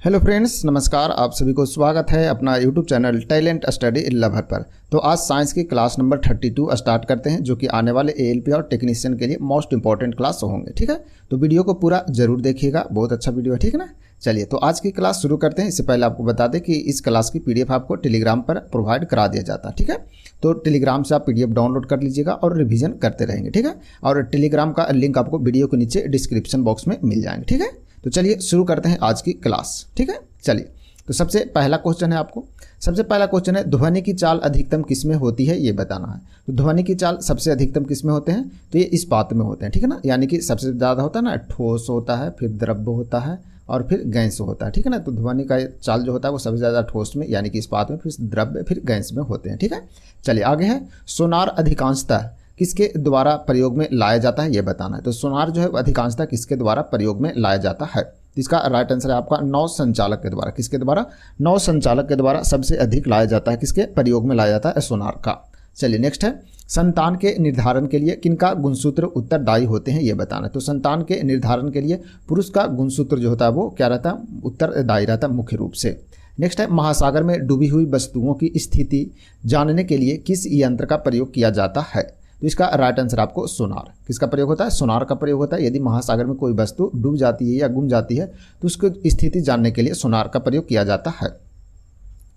Hello friends, नमस्कार। आप सभी को स्वागत है अपना YouTube channel talent study lover पर। तो आज साइंस की क्लास नंबर 32 स्टार्ट करते हैं, जो कि आने वाले एएलपी और टेक्नीशियन के लिए मोस्ट इंपॉर्टेंट क्लास होंगे। ठीक है, तो वीडियो को पूरा जरूर देखिएगा, बहुत अच्छा वीडियो है। ठीक है ना। चलिए, तो आज की क्लास शुरू करते हैं। इससे पहले आपको बता दें कि इस क्लास की पीडीएफ आपको टेलीग्राम पर प्रोवाइड करा दिया जाता है। ठीक है, तो टेलीग्राम से आप पीडीएफ डाउनलोड कर लीजिएगा और रिवीजन करते रहेंगे। ठीक है, और टेलीग्राम का लिंक आपको वीडियो के नीचे डिस्क्रिप्शन बॉक्स में मिल जाएंगे। ठीक है, तो चलिए शुरू करते हैं आज की क्लास। ठीक है, चलिए, तो सबसे पहला क्वेश्चन है आपको। सबसे पहला क्वेश्चन है, ध्वनि की चाल अधिकतम किस में होती है, ये बताना है। तो ध्वनि की चाल सबसे अधिकतम किस में होते हैं, तो ये इस्पात में होते हैं। ठीक है ना, यानी कि सबसे ज़्यादा होता है ना, ठोस होता है, फिर द्रव्य होता है और फिर गैस होता है। ठीक है ना, तो ध्वनि का चाल जो होता है वो सबसे ज़्यादा ठोस में यानी कि इस्पात में, फिर द्रव्य, फिर गैस में होते हैं। ठीक है, चलिए आगे है, सोनार अधिकांशतः किसके द्वारा प्रयोग में लाया जाता है, ये बताना है। तो सोनार जो है अधिकांशतः किसके द्वारा प्रयोग में लाया जाता है। इसका राइट आंसर है आपका नौ संचालक के द्वारा। किसके द्वारा? नौ संचालक के द्वारा सबसे अधिक लाया जाता है। किसके प्रयोग में लाया जाता है? सोनार का। चलिए नेक्स्ट है, संतान के निर्धारण के लिए किनका गुणसूत्र उत्तरदायी होते हैं, ये बताना है। तो संतान के निर्धारण के लिए पुरुष का गुणसूत्र जो होता है वो क्या रहता है? उत्तरदायी रहता है मुख्य रूप से। नेक्स्ट है, महासागर में डूबी हुई वस्तुओं की स्थिति जानने के लिए किस यंत्र का प्रयोग किया जाता है। तो इसका राइट आंसर आपको सोनार। किसका प्रयोग होता है? सोनार का प्रयोग होता है। यदि महासागर में कोई वस्तु डूब जाती है या गुम जाती है तो उसकी स्थिति जानने के लिए सोनार का प्रयोग किया जाता है।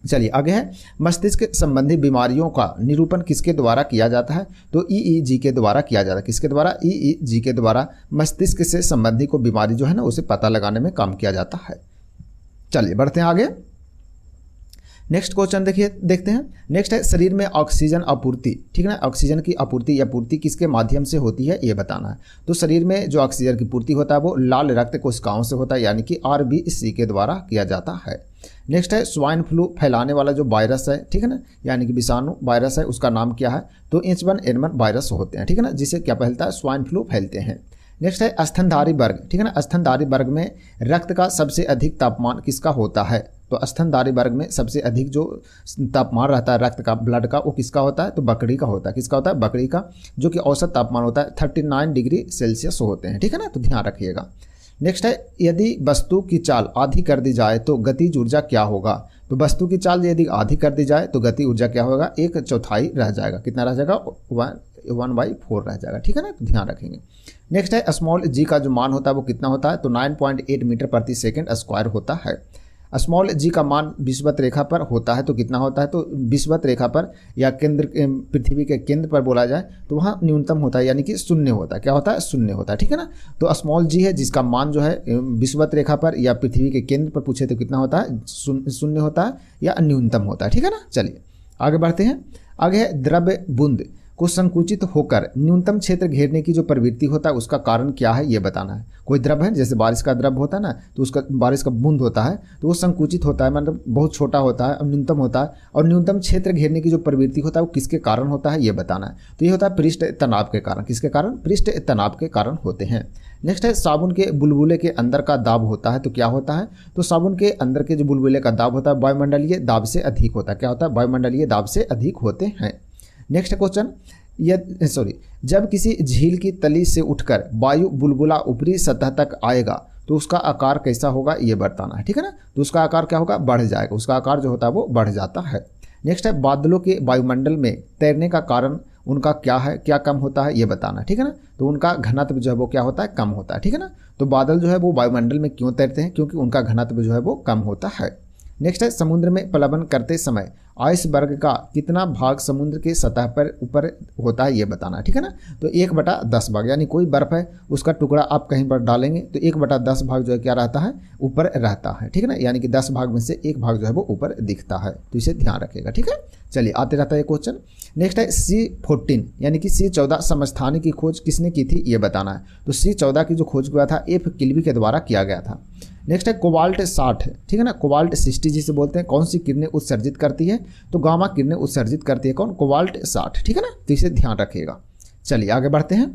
चलिए आगे है, मस्तिष्क संबंधी बीमारियों का निरूपण किसके द्वारा किया जाता है। तो ईईजी के द्वारा किया जाता है। किसके द्वारा? ईईजी के द्वारा मस्तिष्क से संबंधी को बीमारी जो है ना उसे पता लगाने में काम किया जाता है। चलिए बढ़ते हैं आगे। नेक्स्ट क्वेश्चन देखते हैं। नेक्स्ट है, शरीर में ऑक्सीजन आपूर्ति, ठीक है ना, ऑक्सीजन की आपूर्ति या पूर्ति किसके माध्यम से होती है, ये बताना है। तो शरीर में जो ऑक्सीजन की पूर्ति होता है वो लाल रक्त कोशिकाओं से होता है, यानी कि आरबीसी के द्वारा किया जाता है। नेक्स्ट है, स्वाइन फ्लू फैलाने वाला जो वायरस है, ठीक है ना, यानी कि विषाणु वायरस है, उसका नाम क्या है। तो H1N1 वायरस होते हैं। ठीक है ना, जिसे क्या फैलता है? स्वाइन फ्लू फैलते हैं। नेक्स्ट है, स्तनधारी वर्ग, ठीक है ना, स्तनधारी वर्ग में रक्त का सबसे अधिक तापमान किसका होता है। तो स्तनधारी वर्ग में सबसे अधिक जो तापमान रहता है रक्त का, ब्लड का, वो किसका होता है? तो बकरी का होता है। किसका होता है? बकरी का, जो कि औसत तापमान होता है 39 डिग्री सेल्सियस होते हैं। ठीक है ना, तो ध्यान रखिएगा। नेक्स्ट है, यदि वस्तु की चाल आधी कर दी जाए तो गतिज ऊर्जा क्या होगा। तो वस्तु की चाल यदि आधी कर दी जाए तो गति ऊर्जा क्या होगा? 1/4 रह जाएगा। कितना रह जाएगा? 1/4 रह जाएगा। ठीक है ना, तो ध्यान रखेंगे। नेक्स्ट है, स्मॉल जी का जो मान होता है वो कितना होता है। तो 9.8 मीटर प्रति सेकेंड स्क्वायर होता है। स्मॉल जी का मान विषुवत रेखा पर होता है तो कितना होता है। तो विषुवत रेखा पर या केंद्र, पृथ्वी के केंद्र पर बोला जाए तो वहाँ न्यूनतम होता है, यानी कि शून्य होता है। क्या होता है? शून्य होता है। ठीक है ना, तो स्मॉल जी है जिसका मान जो है विषुवत रेखा पर या पृथ्वी के केंद्र पर पूछे तो कितना होता है? शून्य होता है या न्यूनतम होता है। ठीक है ना, चलिए आगे बढ़ते हैं। आगे है, द्रव्य बूंद को संकुचित होकर न्यूनतम क्षेत्र घेरने की जो प्रवृत्ति होता है उसका कारण क्या है, ये बताना है। कोई द्रव्य है, जैसे बारिश का द्रव्य होता है ना, तो उसका बारिश का बूंद होता है तो वो संकुचित होता है, मतलब बहुत छोटा होता है और न्यूनतम होता है, और न्यूनतम क्षेत्र घेरने की जो प्रवृत्ति होता है वो किसके कारण होता है, ये बताना है। तो ये होता है पृष्ठ तनाव के कारण। किसके कारण? पृष्ठ तनाव के कारण होते हैं। नेक्स्ट है, साबुन के बुलबुले के अंदर का दाब होता है तो क्या होता है। तो साबुन के अंदर के जो बुलबुले का दाब होता है वायुमंडलीय दाब से अधिक होता है। क्या होता है? वायुमंडलीय दाब से अधिक होते हैं। नेक्स्ट क्वेश्चन, जब किसी झील की तली से उठकर वायु बुलबुला ऊपरी सतह तक आएगा तो उसका आकार कैसा होगा, ये बताना है। ठीक है ना, तो उसका आकार क्या होगा? बढ़ जाएगा। उसका आकार जो होता है वो बढ़ जाता है। नेक्स्ट है, बादलों के वायुमंडल में तैरने का कारण उनका क्या है, क्या कम होता है, ये बताना है। ठीक है ना, तो उनका घनत्व जो है वो क्या होता है? कम होता है। ठीक है ना, तो बादल जो है वो वायुमंडल में क्यों तैरते हैं? क्योंकि उनका घनत्व जो है वो कम होता है। नेक्स्ट है, समुद्र में प्लवन करते समय आइसबर्ग का कितना भाग समुद्र के सतह पर ऊपर होता है, ये बताना है। ठीक है ना, तो 1/10 भाग, यानी कोई बर्फ है उसका टुकड़ा आप कहीं पर डालेंगे तो 1/10 भाग जो है क्या रहता है? ऊपर रहता है। ठीक है ना, यानी कि 10 भाग में से 1 भाग जो है वो ऊपर दिखता है, तो इसे ध्यान रखिएगा। ठीक है, चलिए आते रहता है क्वेश्चन। नेक्स्ट है, C14 यानी कि C14 समस्थानिक की खोज किसने की थी, ये बताना है। तो C14 की जो खोज किया था F किल्वी के द्वारा किया गया था। नेक्स्ट है, कोबाल्ट 60, ठीक है ना, कोबाल्ट 60 जिसे बोलते हैं, कौन सी किरणें उत्सर्जित करती है। तो गामा किरणें उत्सर्जित करती है कौन? कोबाल्ट 60। ठीक है ना, तो इसे ध्यान रखिएगा। चलिए आगे बढ़ते हैं।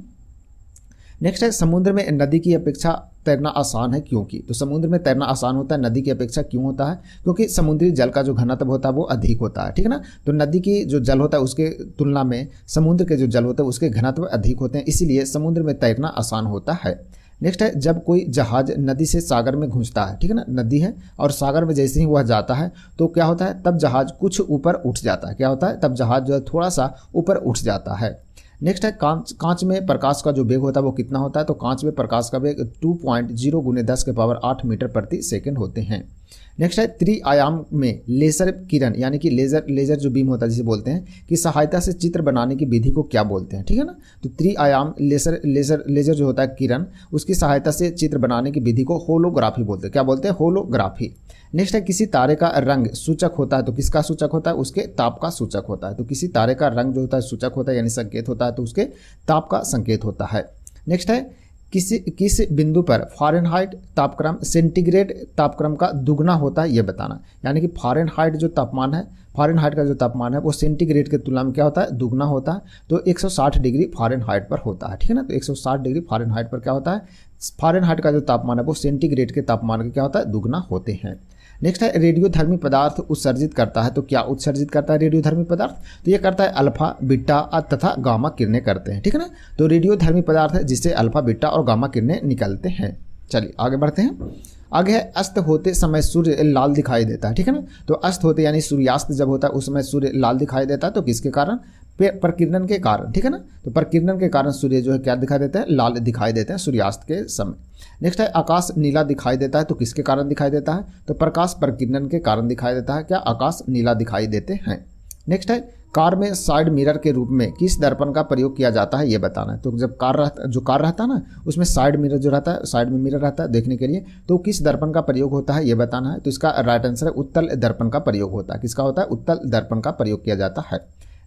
नेक्स्ट है, समुद्र में नदी की अपेक्षा तैरना आसान है क्योंकि। तो समुद्र में तैरना आसान होता है नदी की अपेक्षा, क्यों होता है? क्योंकि समुद्री जल का जो घनत्व होता है वो अधिक होता है। ठीक है ना, तो नदी की जो जल होता है उसके तुलना में समुद्र के जो जल होता है उसके घनत्व अधिक होते हैं, इसीलिए समुद्र में तैरना आसान होता है। नेक्स्ट है जब कोई जहाज नदी से सागर में घुसता है, ठीक है ना, नदी है और सागर में जैसे ही वह जाता है तो क्या होता है, तब जहाज कुछ ऊपर उठ जाता है। क्या होता है, तब जहाज जो है थोड़ा सा ऊपर उठ जाता है। नेक्स्ट है कांच में प्रकाश का जो वेग होता है वो कितना होता है, तो कांच में प्रकाश का वेग 2.0 × 10⁸ मीटर प्रति सेकंड होते हैं। नेक्स्ट है त्रिआयाम में लेजर किरण यानी कि लेजर जो बीम होता है जिसे बोलते हैं कि सहायता से चित्र बनाने की विधि को क्या बोलते हैं, ठीक है ना। तो त्रिआयाम लेजर जो होता है किरण, उसकी सहायता से चित्र बनाने की विधि को होलोग्राफी बोलते हैं। क्या बोलते हैं, होलोग्राफी। नेक्स्ट है किसी तारे का रंग सूचक होता है, तो किसका सूचक होता है, उसके ताप का सूचक होता है। तो किसी तारे का रंग जो होता है सूचक होता है यानी संकेत होता है, तो उसके ताप का संकेत होता है। नेक्स्ट है किस बिंदु पर फ़ारेनहाइट तापक्रम सेंटीग्रेड तापक्रम का दुगना होता है ये बताना। यानी कि फ़ारेनहाइट जो तापमान है, फ़ारेनहाइट का जो तापमान है वो सेंटीग्रेड के तुलना में क्या होता है, दुगना होता है। तो 160 डिग्री फ़ारेनहाइट पर होता है, ठीक है ना। तो 160 डिग्री फ़ारेनहाइट पर क्या होता है, फ़ारेनहाइट का जो तापमान है वो सेंटीग्रेड के तापमान के क्या होता है, दुगना होते हैं। नेक्स्ट है रेडियोधर्मी पदार्थ उत्सर्जित करता है, तो क्या उत्सर्जित करता है रेडियोधर्मी पदार्थ, तो ये करता है अल्फा बीटा तथा गामा किरणें करते हैं, ठीक है ना। तो रेडियोधर्मी पदार्थ है जिससे अल्फा बीटा और गामा किरणें निकलते हैं। चलिए आगे बढ़ते हैं। आगे है अस्त होते समय सूर्य लाल दिखाई देता है, ठीक है ना। तो अस्त होते यानी सूर्यास्त जब होता है उस समय सूर्य लाल दिखाई देता है, तो किसके कारण, प्रकीर्णन के कारण, ठीक है ना। तो प्रकीर्णन के कारण सूर्य जो है क्या दिखाई देता है, लाल दिखाई देते हैं सूर्यास्त के समय। नेक्स्ट है आकाश नीला दिखाई देता है, तो किसके कारण दिखाई देता है, तो प्रकाश प्रकीर्णन के कारण दिखाई देता है। क्या आकाश नीला दिखाई देते हैं। नेक्स्ट है कार में साइड मिरर के रूप में किस दर्पण का प्रयोग किया जाता है ये बताना है। तो जब कार रहता है ना उसमें साइड मिरर जो रहता है, साइड में मिरर रहता है देखने के लिए, तो किस दर्पण का प्रयोग होता है ये बताना है। तो इसका राइट आंसर है उत्तल दर्पण का प्रयोग होता है। किसका होता है, उत्तल दर्पण का प्रयोग किया जाता है।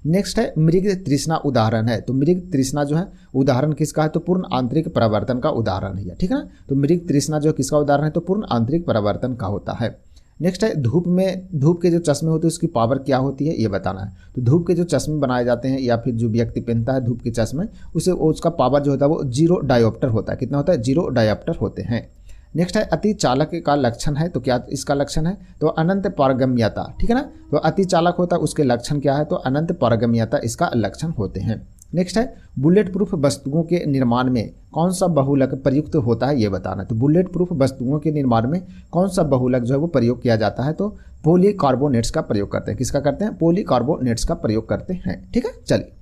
नेक्स्ट है मृग तृष्णा उदाहरण है, तो मृग तृष्णा जो है उदाहरण किसका है, तो पूर्ण आंतरिक परावर्तन का उदाहरण है, ठीक है ना। तो मृग तृष्णा जो किसका उदाहरण है, तो पूर्ण आंतरिक परावर्तन का होता है। नेक्स्ट है धूप के जो चश्मे होते हैं उसकी पावर क्या होती है ये बताना है। तो धूप के जो चश्मे बनाए जाते हैं या फिर जो व्यक्ति पहनता है धूप के चश्मे, उसे उसका पावर जो होता है वो 0 डायोप्टर होता है। कितना होता है, 0 डायोप्टर होते हैं। नेक्स्ट है अति चालक का लक्षण है, तो क्या इसका लक्षण है, तो अनंत पारगम्यता, ठीक है ना। तो अति चालक होता है उसके लक्षण क्या है, तो अनंत पारगम्यता इसका लक्षण होते हैं। नेक्स्ट है बुलेट प्रूफ वस्तुओं के निर्माण में कौन सा बहुलक प्रयुक्त होता है ये बताना। तो बुलेट प्रूफ वस्तुओं के निर्माण में कौन सा बहुलक जो है वो प्रयोग किया जाता है, तो पॉलीकार्बोनेट्स का प्रयोग करते हैं। किसका करते हैं, पॉलीकार्बोनेट्स का प्रयोग करते हैं, ठीक है। चलिए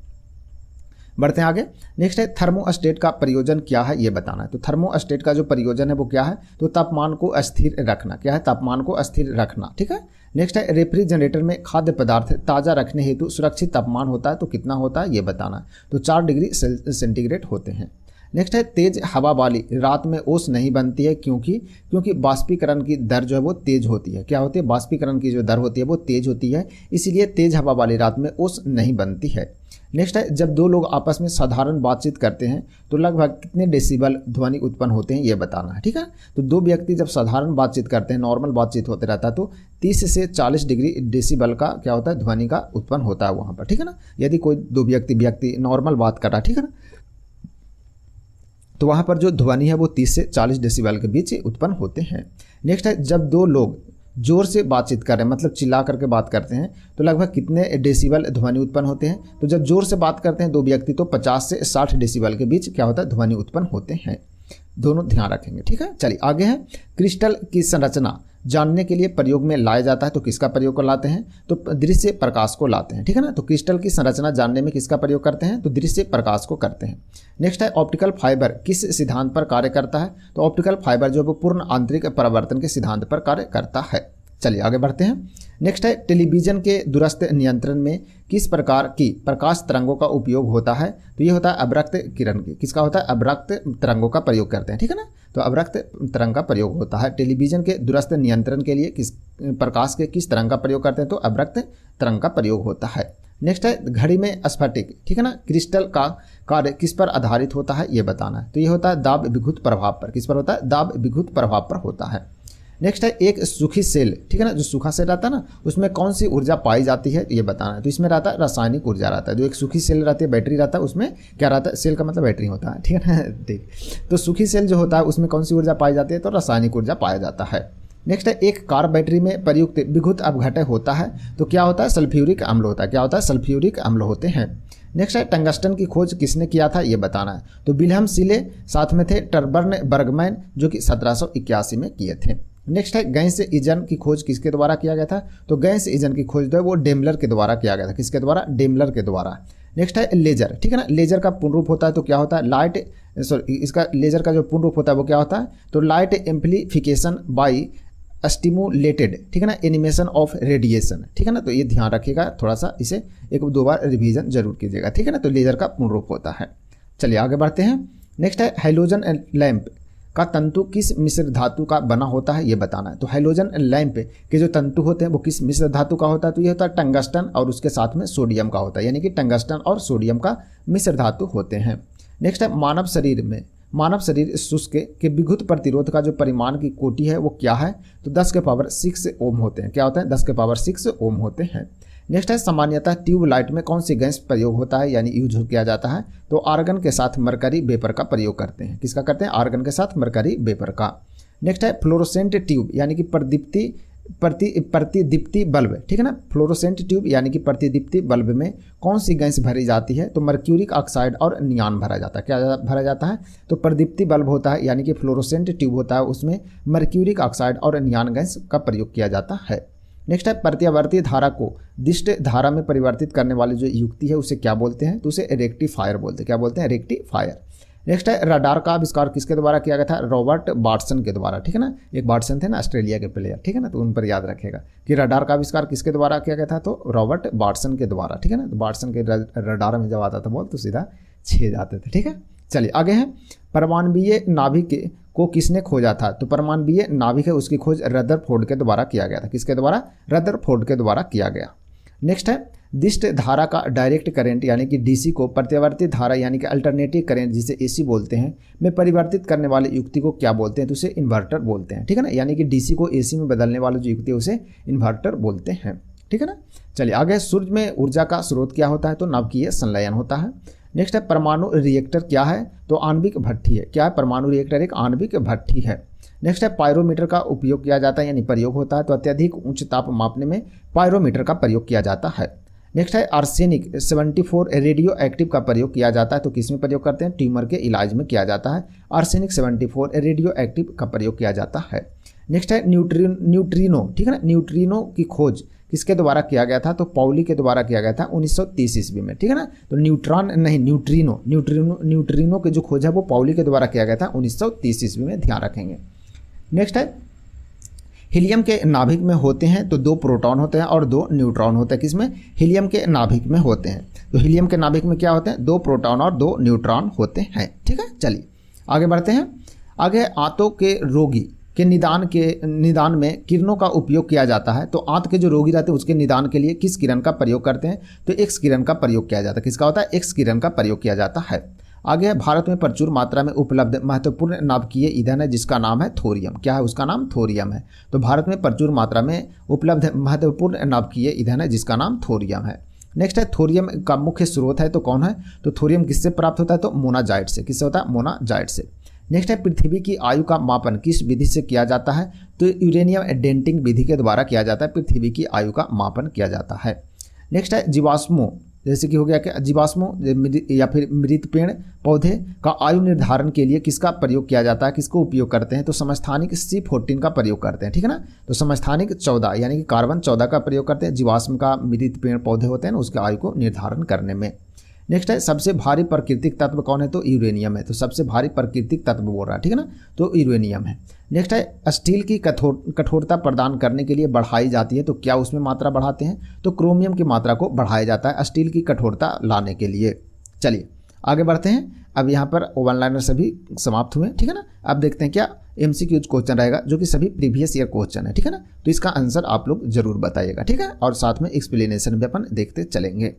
बढ़ते हैं आगे। नेक्स्ट है थर्मोस्टेट का प्रयोजन क्या है ये बताना है। तो थर्मोस्टेट का जो प्रयोजन है वो क्या है, तो तापमान को अस्थिर रखना। क्या है, तापमान को अस्थिर रखना, ठीक है। नेक्स्ट है रेफ्रिजरेटर में खाद्य पदार्थ ताज़ा रखने हेतु सुरक्षित तापमान होता है, तो कितना होता है ये बताना है। तो 4 डिग्री सेंटीग्रेड होते हैं। नेक्स्ट है तेज हवा वाली रात में ओस नहीं बनती है, क्योंकि बाष्पीकरण की दर जो है वो तेज होती है। क्या होती है, बाष्पीकरण की जो दर होती है वो तेज होती है, इसीलिए तेज हवा वाली रात में ओस नहीं बनती है। नेक्स्ट है जब दो लोग आपस में साधारण बातचीत करते हैं तो लगभग कितने डेसिबल ध्वनि उत्पन्न होते हैं ये बताना है, ठीक है। तो दो व्यक्ति जब साधारण बातचीत करते हैं, नॉर्मल बातचीत होते रहता है, तो 30 से 40 डिग्री डेसिबल का क्या होता है, ध्वनि का उत्पन्न होता है वहाँ पर, ठीक है ना। यदि कोई दो व्यक्ति नॉर्मल बात कर रहा है, ठीक है ना, तो वहाँ पर जो ध्वनि है वो 30 से 40 डेसिबल के बीच उत्पन्न होते हैं। नेक्स्ट है जब दो लोग जोर से बातचीत कर रहे हैं, मतलब चिल्ला करके बात करते हैं, तो लगभग कितने डेसिबल ध्वनि उत्पन्न होते हैं। तो जब जोर से बात करते हैं दो व्यक्ति तो 50 से 60 डेसिबल के बीच क्या होता है, ध्वनि उत्पन्न होते हैं। दोनों ध्यान रखेंगे, ठीक है। चलिए आगे है क्रिस्टल की संरचना जानने के लिए प्रयोग में लाया जाता है, तो किसका प्रयोग को लाते हैं, तो दृश्य प्रकाश को लाते हैं, ठीक है ना। तो क्रिस्टल की संरचना जानने में किसका प्रयोग करते हैं, तो दृश्य प्रकाश को करते हैं। नेक्स्ट है ऑप्टिकल फाइबर किस सिद्धांत पर कार्य करता है, तो ऑप्टिकल फाइबर जो वो पूर्ण आंतरिक परावर्तन के सिद्धांत पर कार्य करता है। चलिए आगे बढ़ते हैं। नेक्स्ट है टेलीविजन के दूरस्थ नियंत्रण में किस प्रकार की प्रकाश तरंगों का उपयोग होता है, तो ये होता है अवरक्त किरण की। किसका होता है, अवरक्त तरंगों का प्रयोग करते हैं, ठीक है ना। तो अवरक्त तरंग का प्रयोग होता है टेलीविजन के दूरस्थ नियंत्रण के लिए। किस प्रकाश के किस तरंग का प्रयोग करते हैं, तो अवरक्त तरंग का प्रयोग होता है। नेक्स्ट है घड़ी में स्फटिक, ठीक है ना, क्रिस्टल का कार्य किस पर आधारित होता है ये बताना है। तो ये होता है दाब विद्युत प्रभाव पर। किस पर होता है, दाब विद्युत प्रभाव पर होता है। नेक्स्ट है एक सूखी सेल, ठीक है ना, जो सूखा सेल रहता है ना उसमें कौन सी ऊर्जा पाई जाती है ये बताना है। तो इसमें रहता है रासायनिक ऊर्जा रहता है। जो एक सूखी सेल रहती है, बैटरी रहता है, उसमें क्या रहता है, सेल का मतलब बैटरी होता है, ठीक है ना। ठीक, तो सूखी सेल जो होता है उसमें कौन सी ऊर्जा पाई जाती है, तो रासायनिक ऊर्जा पाया जाता है। नेक्स्ट है एक कार बैटरी में प्रयुक्त विद्युत अपघटय होता है तो क्या होता है? सल्फ्यूरिक अम्ल होता है। क्या होता है? सल्फ्यूरिक अम्ल होते हैं। नेक्स्ट है टंगस्टन की खोज किसने किया था, ये बताना है। तो विल्हम सीले, साथ में थे टर्बर्न बर्गमैन जो कि 1781 में किए थे। नेक्स्ट है गैस ईजन की खोज किसके द्वारा किया गया था? तो गैस ईजन की खोज जो है वो डेमलर के द्वारा किया गया था। किसके द्वारा? डेमलर के द्वारा। नेक्स्ट है लेजर, ठीक है ना। लेजर का पूर्ण रूप होता है तो क्या होता है? लाइट, सॉरी, इसका लेजर का जो पूर्ण रूप होता है वो क्या होता है? तो लाइट एम्प्लीफिकेशन बाई स्टिमुलेटेड, ठीक है ना, एनिमेशन ऑफ रेडिएशन, ठीक है ना। तो ये ध्यान रखिएगा, थोड़ा सा इसे एक दो बार रिवीजन जरूर कीजिएगा, ठीक है ना। तो लेजर का पूर्ण रूप होता है। चलिए आगे बढ़ते हैं। नेक्स्ट है हैलोजन लैंप का तंतु किस मिश्र धातु का बना होता है, ये बताना है। तो हैलोजन लैंप के जो तंतु होते हैं वो किस मिश्र धातु का होता है? तो ये होता है टंगस्टन और उसके साथ में सोडियम का होता है, यानी कि टंगस्टन और सोडियम का मिश्र धातु होते हैं। नेक्स्ट है मानव शरीर शुष्क के विद्युत प्रतिरोध का जो परिमाण की कोटि है वो क्या है? तो 10 के पावर 6 ओम होते हैं। क्या होता है? 10 के पावर 6 ओम होते हैं। नेक्स्ट है सामान्यतः ट्यूबलाइट में कौन सी गैस प्रयोग होता है, यानी यूज किया जाता है? तो आर्गन के साथ मरकरी वेपर का प्रयोग करते हैं। किसका करते हैं? आर्गन के साथ मरकरी वेपर का। नेक्स्ट है फ्लोरोसेंट ट्यूब यानी कि प्रतिदीप्ति बल्ब, ठीक है ना। फ्लोरोसेंट ट्यूब यानी कि प्रतिदीप्ति बल्ब में कौन सी गैस भरी जाती है? तो मर्क्यूरिक ऑक्साइड और नियॉन भरा जाता है। क्या भरा जाता है? तो प्रतिदीप्ति बल्ब होता है, यानी कि फ्लोरोसेंट ट्यूब होता है, उसमें मर्क्यूरिक ऑक्साइड और नियॉन गैस का प्रयोग किया जाता है। नेक्स्ट है प्रत्यावर्ती धारा को दिष्ट धारा में परिवर्तित करने वाली जो युक्ति है उसे क्या बोलते हैं? तो उसे रेक्टिफायर बोलते हैं। क्या बोलते हैं? रेक्टिफायर। नेक्स्ट है रडार का आविष्कार किसके द्वारा किया गया था? रॉबर्ट बाटसन के द्वारा, ठीक है ना। एक बाटसन थे ना, ऑस्ट्रेलिया के प्लेयर, ठीक है ना। तो उन पर याद रखेगा कि रडार का आविष्कार किसके द्वारा किया गया था? तो रॉबर्ट बाटसन के द्वारा, ठीक है ना। तो बाटसन के रडार में जब आता था बॉल तो सीधा छे जाते थे, ठीक है। चलिए आगे हैं। परमाणवीय नाभिक को किसने खोजा था? तो परमाणवीय नाभिक है उसकी खोज रदरफोर्ड के द्वारा किया गया था। किसके द्वारा? रदरफोर्ड के द्वारा किया गया। नेक्स्ट है दिष्ट धारा का डायरेक्ट करंट यानी कि डीसी को प्रत्यावर्ती धारा यानी कि अल्टरनेटिव करंट जिसे एसी बोलते हैं में परिवर्तित करने वाली युक्ति को क्या बोलते हैं? तो उसे इन्वर्टर बोलते हैं, ठीक है ना। यानी कि डीसी को एसी में बदलने वाली जो युक्ति है उसे इन्वर्टर बोलते हैं, ठीक है ना। चलिए आगे। सूर्य में ऊर्जा का स्रोत क्या होता है? तो नाभिकीय संलयन होता है। नेक्स्ट है परमाणु रिएक्टर क्या है? तो आणविक भट्ठी है। क्या है? परमाणु रिएक्टर एक आणविक भट्ठी है। नेक्स्ट है पायरोमीटर का उपयोग किया जाता है, यानी प्रयोग होता है। तो अत्यधिक उच्च ताप मापने में पायरोमीटर का प्रयोग किया जाता है। नेक्स्ट है आर्सेनिक 74 रेडियो एक्टिव का प्रयोग किया जाता है। तो किस में प्रयोग करते हैं? ट्यूमर के इलाज में किया जाता है। आर्सेनिक 74 रेडियो एक्टिव का प्रयोग किया जाता है। नेक्स्ट है न्यूट्रिनो, ठीक है ना। न्यूट्रिनो की खोज किसके द्वारा किया गया था? तो पाउली के द्वारा किया गया था 1930 ईस्वी में, ठीक है ना। तो न्यूट्रॉन नहीं, न्यूट्रिनो की जो खोज है वो पाउली के द्वारा किया गया था 1930 ईस्वी में, ध्यान रखेंगे। नेक्स्ट है हीलियम के नाभिक में होते हैं तो 2 प्रोटॉन होते हैं और 2 न्यूट्रॉन होते हैं। किसमें? हीलियम के नाभिक में होते हैं। तो हीलियम के नाभिक में क्या होते हैं? 2 प्रोटॉन और 2 न्यूट्रॉन होते हैं, ठीक है। चलिए आगे बढ़ते हैं। आगे आंतों के रोगी के निदान में किरणों का उपयोग किया जाता है। तो आंत के जो रोगी रहते हैं उसके निदान के लिए किस किरण का प्रयोग करते हैं? तो एक्स किरण का प्रयोग किया जाता है। किसका होता है? एक्स किरण का प्रयोग किया जाता है। आगे है भारत में प्रचुर मात्रा में उपलब्ध महत्वपूर्ण नाभिकीय ईंधन है जिसका नाम है थोरियम। क्या है? उसका नाम थोरियम है। तो भारत में प्रचुर मात्रा में उपलब्ध महत्वपूर्ण नाभिकीय ईंधन है जिसका नाम थोरियम है। नेक्स्ट है थोरियम का मुख्य स्रोत है तो कौन है? तो थोरियम किससे प्राप्त होता है? तो मोनाजाइट से। किससे होता है? मोनाजाइट से। नेक्स्ट है पृथ्वी की आयु का मापन किस विधि से किया जाता है? तो यूरेनियम डेंटिंग विधि के द्वारा किया जाता है। पृथ्वी की आयु का मापन किया जाता है। नेक्स्ट है जीवाश्मों, जैसे कि हो गया कि जीवाश्मों या फिर मृत पेड़ पौधे का आयु निर्धारण के लिए किसका प्रयोग किया जाता है? किसको उपयोग करते हैं? तो समस्थानिक C14 का प्रयोग करते हैं, ठीक है ना। तो समस्थानिक 14 यानी कि कार्बन 14 का प्रयोग करते हैं। जीवाश्म का मृत पेड़ पौधे होते हैं ना, उसके आयु को निर्धारण करने में। नेक्स्ट है सबसे भारी प्राकृतिक तत्व कौन है? तो यूरेनियम है। तो सबसे भारी प्राकृतिक तत्व बोल रहा है, ठीक है ना, तो यूरेनियम है। नेक्स्ट है स्टील की कठोरता प्रदान करने के लिए बढ़ाई जाती है। तो क्या उसमें मात्रा बढ़ाते हैं? तो क्रोमियम की मात्रा को बढ़ाया जाता है स्टील की कठोरता लाने के लिए। चलिए आगे बढ़ते हैं। अब यहाँ पर वन लाइनर सभी समाप्त हुए, ठीक है ना। अब देखते हैं क्या MCQ क्वेश्चन रहेगा जो कि सभी प्रीवियस ईयर क्वेश्चन है, ठीक है ना। तो इसका आंसर आप लोग जरूर बताइएगा, ठीक है, और साथ में एक्सप्लेनेशन भी अपन देखते चलेंगे।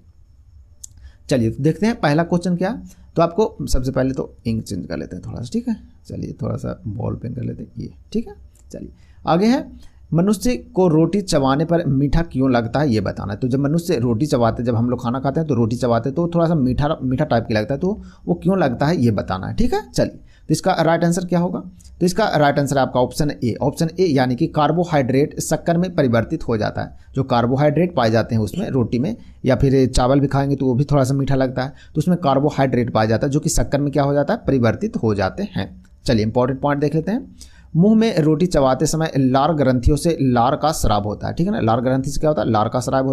चलिए देखते हैं पहला क्वेश्चन क्या। तो आपको सबसे पहले तो इंक चेंज कर लेते हैं थोड़ा सा, ठीक है। चलिए थोड़ा सा बॉल पेन कर लेते हैं ये, ठीक है। चलिए आगे है मनुष्य को रोटी चबाने पर मीठा क्यों लगता है ये बताना है। तो जब मनुष्य रोटी चबाते, जब हम लोग खाना खाते हैं तो रोटी चबाते तो थोड़ा सा मीठा टाइप की लगता है, तो वो क्यों लगता है ये बताना है, ठीक है। चलिए तो इसका राइट आंसर क्या होगा? तो इसका राइट आंसर आपका ऑप्शन ए, ऑप्शन ए यानी कि कार्बोहाइड्रेट शक्कर में परिवर्तित हो जाता है। जो कार्बोहाइड्रेट पाए जाते हैं उसमें, रोटी में या फिर चावल भी खाएंगे तो वो भी थोड़ा सा मीठा लगता है, तो उसमें कार्बोहाइड्रेट पाया जाता है जो कि शक्कर में क्या हो जाता है, परिवर्तित हो जाते हैं। चलिए इंपॉर्टेंट पॉइंट देख लेते हैं। मुंह में रोटी चबाते समय लार ग्रंथियों से लार का स्राव होता है, ठीक है ना। लार ग्रंथि से क्या होता है? लार का स्राव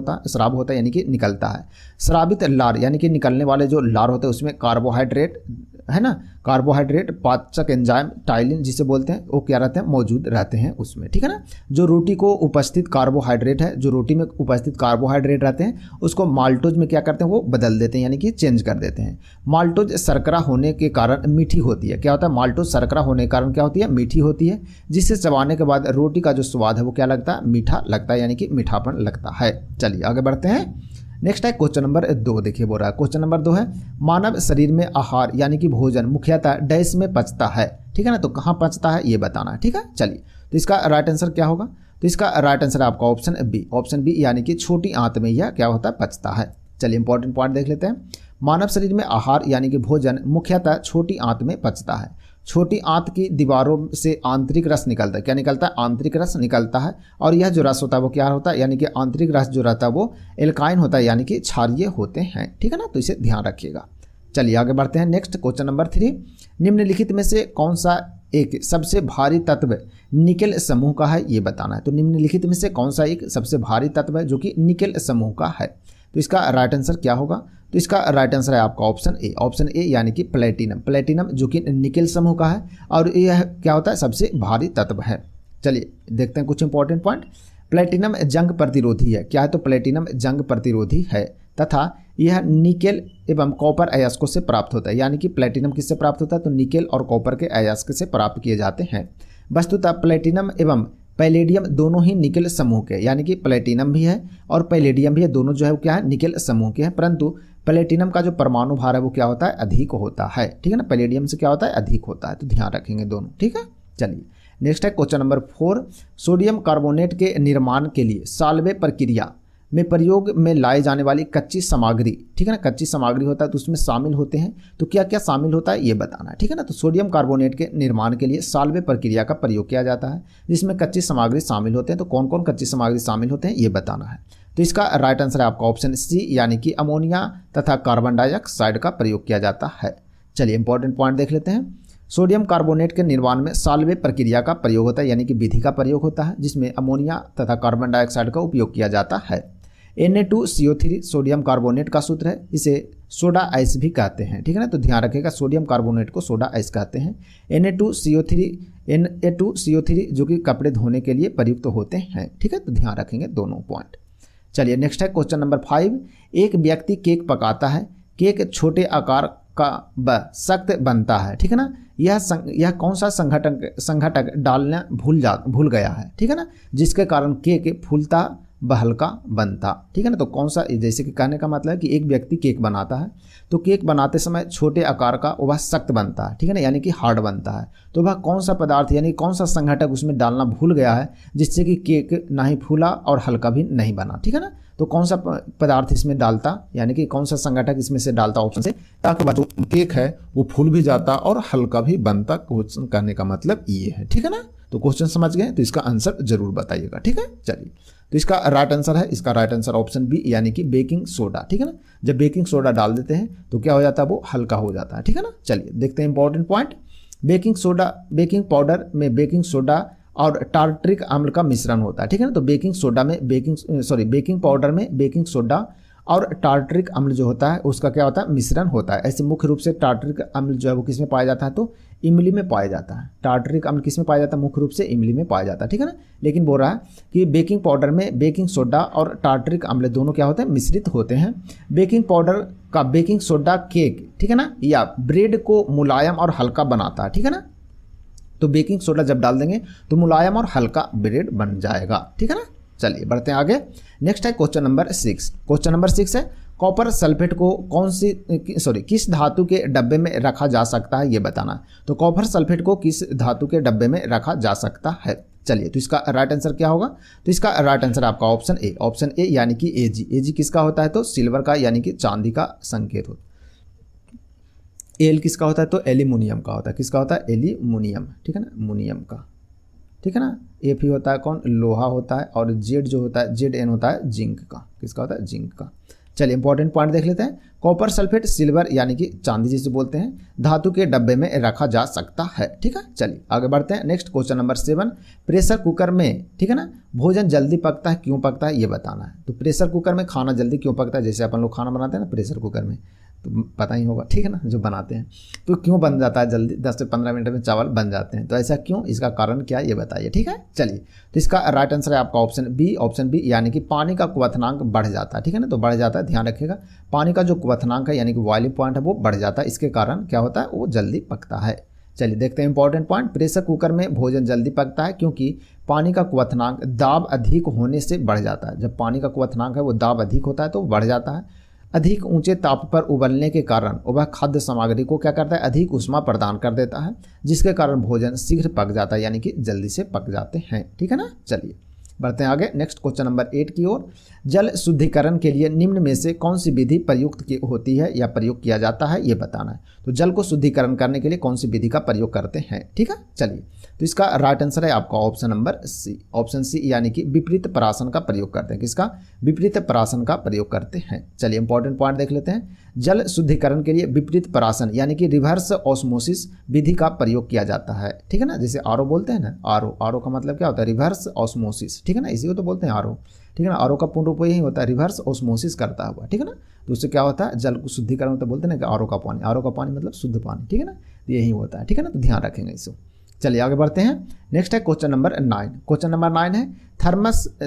होता है यानी कि निकलता है। स्रावित लार यानी कि निकलने वाले जो लार होते हैं उसमें कार्बोहाइड्रेट है ना, कार्बोहाइड्रेट पाचक एंजाइम टाइलिन जिसे बोलते हैं, वो क्या रहते हैं? मौजूद रहते हैं उसमें, ठीक है ना। जो रोटी को उपस्थित कार्बोहाइड्रेट है, जो रोटी में उपस्थित कार्बोहाइड्रेट रहते हैं उसको माल्टोज में क्या करते हैं? वो बदल देते हैं यानी कि चेंज कर देते हैं। माल्टोज शर्करा होने के कारण मीठी होती है। क्या होता है? माल्टोज शर्करा होने के कारण क्या होती है? मीठी होती है, जिससे चबाने के बाद रोटी का जो स्वाद है वो क्या लगता है? मीठा लगता है यानी कि मीठापन लगता है। चलिए आगे बढ़ते हैं। नेक्स्ट है क्वेश्चन नंबर 2। देखिए बोल रहा है क्वेश्चन नंबर 2 है, मानव शरीर में आहार यानी कि भोजन मुख्यतः डैश में पचता है, ठीक है ना। तो कहाँ पचता है ये बताना है, ठीक है। चलिए तो इसका राइट आंसर क्या होगा? तो इसका राइट आंसर आपका ऑप्शन बी, ऑप्शन बी यानी कि छोटी आंत में यह क्या होता है? पचता है। चलिए इंपॉर्टेंट पॉइंट देख लेते हैं। मानव शरीर में आहार यानी कि भोजन मुख्यतः छोटी आंत में पचता है। छोटी आंत की दीवारों से आंतरिक रस निकलता है। क्या निकलता है? आंतरिक रस निकलता है। और यह जो रस होता है वो क्या होता है? यानी कि आंतरिक रस जो रहता है वो एल्काइन होता है यानी कि क्षारीय होते हैं, ठीक है ना। तो इसे ध्यान रखिएगा। चलिए आगे बढ़ते हैं। नेक्स्ट क्वेश्चन नंबर 3, निम्नलिखित में से कौन सा एक सबसे भारी तत्व निकेल समूह का है ये बताना है। तो निम्नलिखित में से कौन सा एक सबसे भारी तत्व है जो कि निकेल समूह का है? तो इसका राइट आंसर क्या होगा? तो इसका राइट आंसर है आपका ऑप्शन ए, ऑप्शन ए यानी कि प्लेटिनम। प्लेटिनम जो कि निकेल समूह का है और यह क्या होता है? सबसे भारी तत्व है। चलिए देखते हैं कुछ इंपॉर्टेंट पॉइंट। प्लेटिनम जंग प्रतिरोधी है। क्या है? तो प्लेटिनम जंग प्रतिरोधी है तथा यह निकेल एवं कॉपर अयस्कों से प्राप्त होता है। यानी कि प्लेटिनम किससे प्राप्त होता है? तो निकेल और कॉपर के अयस्क से प्राप्त किए जाते हैं। वस्तुतः प्लेटिनम एवं पैलेडियम दोनों ही निकेल समूह के, यानी कि प्लेटिनम भी है और पैलेडियम भी है, दोनों जो है वो क्या है? निकेल समूह के हैं। परंतु प्लेटिनम का जो परमाणु भार है वो क्या होता है? अधिक होता है, ठीक है ना। पैलेडियम से क्या होता है? अधिक होता है। तो ध्यान रखेंगे दोनों, ठीक है। चलिए नेक्स्ट है क्वेश्चन नंबर 4, सोडियम कार्बोनेट के निर्माण के लिए साल्वे प्रक्रिया में प्रयोग में लाई जाने वाली कच्ची सामग्री, ठीक है ना। कच्ची सामग्री होता है तो उसमें शामिल होते हैं, तो क्या क्या शामिल होता है ये बताना है, ठीक है ना। तो सोडियम कार्बोनेट के निर्माण के लिए साल्वे प्रक्रिया का प्रयोग किया जाता है जिसमें कच्ची सामग्री शामिल होते हैं। तो कौन कौन कच्ची सामग्री शामिल होते हैं ये बताना है। तो इसका राइट आंसर है आपका ऑप्शन सी यानी कि अमोनिया तथा कार्बन डाइऑक्साइड का प्रयोग किया जाता है। चलिए इंपॉर्टेंट पॉइंट देख लेते हैं। सोडियम कार्बोनेट के निर्माण में साल्वे प्रक्रिया का प्रयोग होता है यानी कि विधि का प्रयोग होता है जिसमें अमोनिया तथा कार्बन डाइऑक्साइड का उपयोग किया जाता है। Na2CO3 सोडियम कार्बोनेट का सूत्र है, इसे सोडा आइस भी कहते हैं, ठीक है ना। तो ध्यान रखिएगा सोडियम कार्बोनेट को सोडा आइस कहते हैं। Na2CO3 जो कि कपड़े धोने के लिए प्रयुक्त होते हैं, ठीक है। तो ध्यान रखेंगे दोनों पॉइंट। चलिए नेक्स्ट है क्वेश्चन नंबर 5, एक व्यक्ति केक पकाता है, केक छोटे आकार का सख्त बनता है, ठीक है ना। यह कौन सा संघटक डालना भूल गया है, ठीक है ना, जिसके कारण केक फूलता व हल्का बनता, ठीक है ना। तो कौन सा, जैसे कि कहने का मतलब है कि एक व्यक्ति केक बनाता है तो केक बनाते समय छोटे आकार का वह सख्त बनता है, ठीक है ना, यानी कि हार्ड बनता है। तो वह कौन सा पदार्थ यानी कौन सा संघटक उसमें डालना भूल गया है जिससे कि केक ना ही फूला और हल्का भी नहीं बना, ठीक है ना। तो कौन सा पदार्थ इसमें डालता यानी कि कौन सा संघटक इसमें से डालता ऑप्शन से, ताकि जो केक है वो फूल भी जाता और हल्का भी बनता। क्वेश्चन करने का मतलब ये है, ठीक है ना। तो क्वेश्चन समझ गए तो इसका आंसर जरूर बताइएगा, ठीक है। चलिए तो इसका राइट आंसर है, इसका राइट आंसर ऑप्शन बी यानी कि बेकिंग सोडा, ठीक है ना। जब बेकिंग सोडा डाल देते हैं तो क्या हो जाता है? वो हल्का हो जाता है, ठीक है ना। चलिए देखते हैं इंपॉर्टेंट पॉइंट। बेकिंग पाउडर में बेकिंग सोडा और टार्ट्रिक अम्ल का मिश्रण होता है, ठीक है ना। तो बेकिंग पाउडर में बेकिंग सोडा और टार्ट्रिक अम्ल जो होता है उसका क्या होता है? मिश्रण होता है। ऐसे मुख्य रूप से टार्ट्रिक अम्ल जो है वो किस में पाया जाता है? तो इमली में पाया जाता है। टार्ट्रिक अम्ल किस में पाया जाता है? मुख्य रूप से इमली में पाया जाता है, ठीक है ना। लेकिन बोल रहा है कि बेकिंग पाउडर में बेकिंग सोडा और टार्ट्रिक अम्ल दोनों क्या होते हैं? मिश्रित होते हैं। बेकिंग पाउडर का बेकिंग सोडा केक, ठीक है ना, या ब्रेड को मुलायम और हल्का बनाता है, ठीक है ना। तो बेकिंग सोडा जब डाल देंगे तो मुलायम और हल्का ब्रेड बन जाएगा, ठीक है ना। चलिए बढ़ते हैं आगे। नेक्स्ट है क्वेश्चन नंबर 6। क्वेश्चन नंबर 6 है कॉपर सल्फेट को किस धातु के डब्बे में रखा जा सकता है ये बताना। तो कॉपर सल्फेट को किस धातु के डब्बे में रखा जा सकता है। चलिए तो इसका राइट आंसर क्या होगा? तो इसका राइट आंसर आपका ऑप्शन ए यानी कि एजी किसका होता है? तो सिल्वर का यानी कि चांदी का संकेत होता है। एल किसका होता है, तो एल्यूमिनियम का होता है। किसका होता है, एल्यूमिनियम, ठीक है ना, मोनियम का, ठीक है ना। एफ ही होता है कौन, लोहा होता है। और जेड जो होता है, जेड एन होता है जिंक का। किसका होता है, जिंक का। चलिए इंपॉर्टेंट पॉइंट देख लेते हैं। कॉपर सल्फेट सिल्वर यानी कि चांदी जिसे बोलते हैं, धातु के डब्बे में रखा जा सकता है, ठीक है। चलिए आगे बढ़ते हैं। Next question number 7, pressure cooker में, ठीक है ना, भोजन जल्दी पकता है, क्यों पकता है ये बताना है। तो प्रेशर कुकर में खाना जल्दी क्यों पकता है, जैसे अपन लोग खाना बनाते हैं ना प्रेशर कुकर में, तो पता ही होगा, ठीक है ना, जो बनाते हैं, तो क्यों बन जाता है जल्दी, 10 से 15 मिनट में चावल बन जाते हैं, तो ऐसा क्यों, इसका कारण क्या है ये बताइए, ठीक है। चलिए तो इसका राइट आंसर है आपका ऑप्शन बी। ऑप्शन बी यानी कि पानी का क्वथनांक बढ़ जाता है, ठीक है ना, तो बढ़ जाता है, ध्यान रखिएगा। पानी का जो क्वथनांक है यानी कि बॉइलिंग पॉइंट है वो बढ़ जाता है, इसके कारण क्या होता है, वो जल्दी पकता है। चलिए देखते हैं इंपॉर्टेंट पॉइंट। प्रेशर कुकर में भोजन जल्दी पकता है क्योंकि पानी का क्वथनांक दाब अधिक होने से बढ़ जाता है। जब पानी का क्वथनांक है वो दाब अधिक होता है तो बढ़ जाता है। अधिक ऊंचे ताप पर उबलने के कारण वह खाद्य सामग्री को क्या करता है, अधिक ऊष्मा प्रदान कर देता है, जिसके कारण भोजन शीघ्र पक जाता है, यानी कि जल्दी से पक जाते हैं, ठीक है ना। चलिए बढ़ते हैं आगे। नेक्स्ट क्वेश्चन नंबर 8 की ओर। जल शुद्धिकरण के लिए निम्न में से कौन सी विधि प्रयुक्त होती है या प्रयोग किया जाता है ये बताना है। तो जल को शुद्धिकरण करने के लिए कौन सी विधि का प्रयोग करते हैं, ठीक है। चलिए तो इसका राइट आंसर है आपका option number C. Option C यानी कि विपरीत परासन का प्रयोग करते हैं। किसका, विपरीत परासन का प्रयोग करते हैं। चलिए इंपॉर्टेंट पॉइंट देख लेते हैं। जल शुद्धिकरण के लिए विपरीत परासन यानी कि रिवर्स ऑस्मोसिस विधि का प्रयोग किया जाता है, ठीक है ना। जैसे आरओ बोलते हैं ना, आरओ का मतलब क्या होता है, रिवर्स ऑस्मोसिस, ठीक है ना, इसी को तो बोलते हैं आरओ, ठीक है ना। आरओ का पूर्ण रूप यही होता है, रिवर्स ऑस्मोसिस करता हुआ, ठीक है ना। तो उससे क्या होता है, जल को शुद्धिकरण तो बोलते हैं ना कि आरओ का पानी मतलब शुद्ध पानी, ठीक है ना, तो यही होता है, ठीक है ना, तो ध्यान रखेंगे इसको। चलिए आगे बढ़ते हैं। नेक्स्ट है क्वेश्चन नंबर 9। क्वेश्चन नंबर 9 है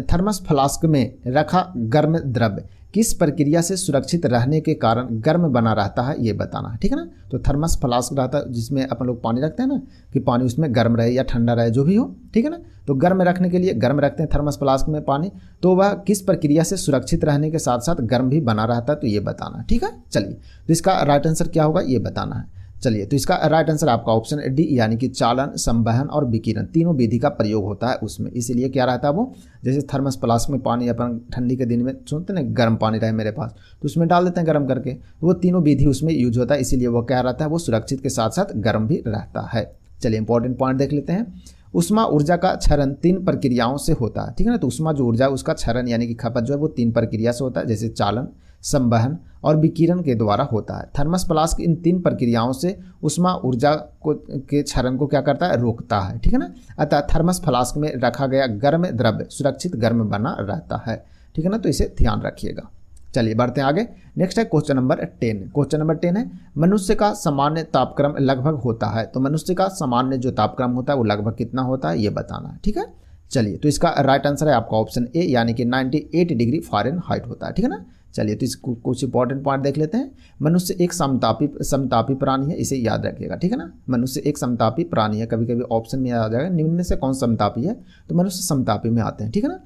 थर्मस फ्लास्क में रखा गर्म द्रव्य किस प्रक्रिया से सुरक्षित रहने के कारण गर्म बना रहता है ये बताना है, ठीक है ना। तो थर्मस फ्लास्क रहता है जिसमें अपन लोग पानी रखते हैं ना, कि पानी उसमें गर्म रहे या ठंडा रहे जो भी हो, ठीक है ना। तो गर्म रखने के लिए गर्म रखते हैं थर्मस फ्लास्क में पानी, तो वह किस प्रक्रिया से सुरक्षित रहने के साथ साथ गर्म भी बना रहता है तो ये बताना है, ठीक है। चलिए तो इसका राइट आंसर क्या होगा ये बताना है। चलिए तो इसका राइट आंसर आपका ऑप्शन डी यानी कि चालन, संवहन और विकिरण तीनों विधि का प्रयोग होता है उसमें। इसीलिए क्या रहता है वो, जैसे थर्मस फ्लास्क में पानी अपन ठंडी के दिन में सुनते हैं गर्म पानी रहे मेरे पास, तो उसमें डाल देते हैं गर्म करके, तो वो तीनों विधि उसमें यूज होता है, इसीलिए वो क्या रहता है, वो सुरक्षित के साथ साथ गर्म भी रहता है। चलिए इंपॉर्टेंट पॉइंट देख लेते हैं। उष्मा ऊर्जा का क्षरण 3 प्रक्रियाओं से होता है, ठीक है ना। तो उष्मा जो ऊर्जा है उसका क्षरण यानी कि खपत जो है वो 3 प्रक्रिया से होता है, जैसे चालन, संवहन और विकिरण के द्वारा होता है। थर्मस फ्लास्क इन 3 प्रक्रियाओं से उष्मा ऊर्जा को के क्षरण को क्या करता है, रोकता है, ठीक है ना। अतः थर्मस फ्लास्क में रखा गया गर्म द्रव्य सुरक्षित गर्म बना रहता है, ठीक है ना, तो इसे ध्यान रखिएगा। चलिए बढ़ते हैं आगे। नेक्स्ट है क्वेश्चन नंबर 10। क्वेश्चन नंबर 10 है मनुष्य का सामान्य तापक्रम लगभग होता है। तो मनुष्य का सामान्य जो तापक्रम होता है वो लगभग कितना होता है ये बताना है, ठीक है। चलिए तो इसका राइट आंसर है आपका ऑप्शन ए यानी कि 98 डिग्री फ़ारेनहाइट होता है, ठीक है ना। चलिए तो इसको कुछ इंपॉर्टेंट पॉइंट देख लेते हैं। मनुष्य एक समतापी प्राणी है, इसे याद रखिएगा, ठीक है ना। मनुष्य एक समतापी प्राणी है, कभी कभी ऑप्शन में आ जाएगा निम्न में से कौन समतापी है, तो मनुष्य समतापी में आते हैं, ठीक है ना।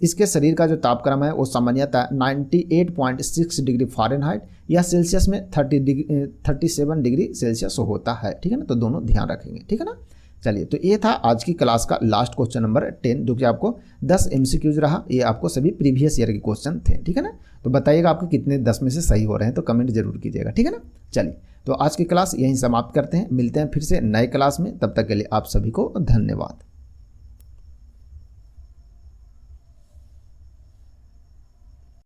इसके शरीर का जो तापक्रम है वो सामान्यतः 98.6 डिग्री फ़ारेनहाइट या सेल्सियस में 37 डिग्री सेल्सियस होता है, ठीक है ना। तो दोनों ध्यान रखेंगे, ठीक है ना। चलिए तो ये था आज की क्लास का लास्ट क्वेश्चन नंबर 10 जो कि आपको 10 MCQs रहा। ये आपको सभी प्रीवियस ईयर के क्वेश्चन थे, ठीक है ना। तो बताइएगा आपके कितने 10 में से सही हो रहे हैं, तो कमेंट जरूर कीजिएगा, ठीक है ना। चलिए तो आज की क्लास यहीं समाप्त करते हैं, मिलते हैं फिर से नए क्लास में, तब तक के लिए आप सभी को धन्यवाद।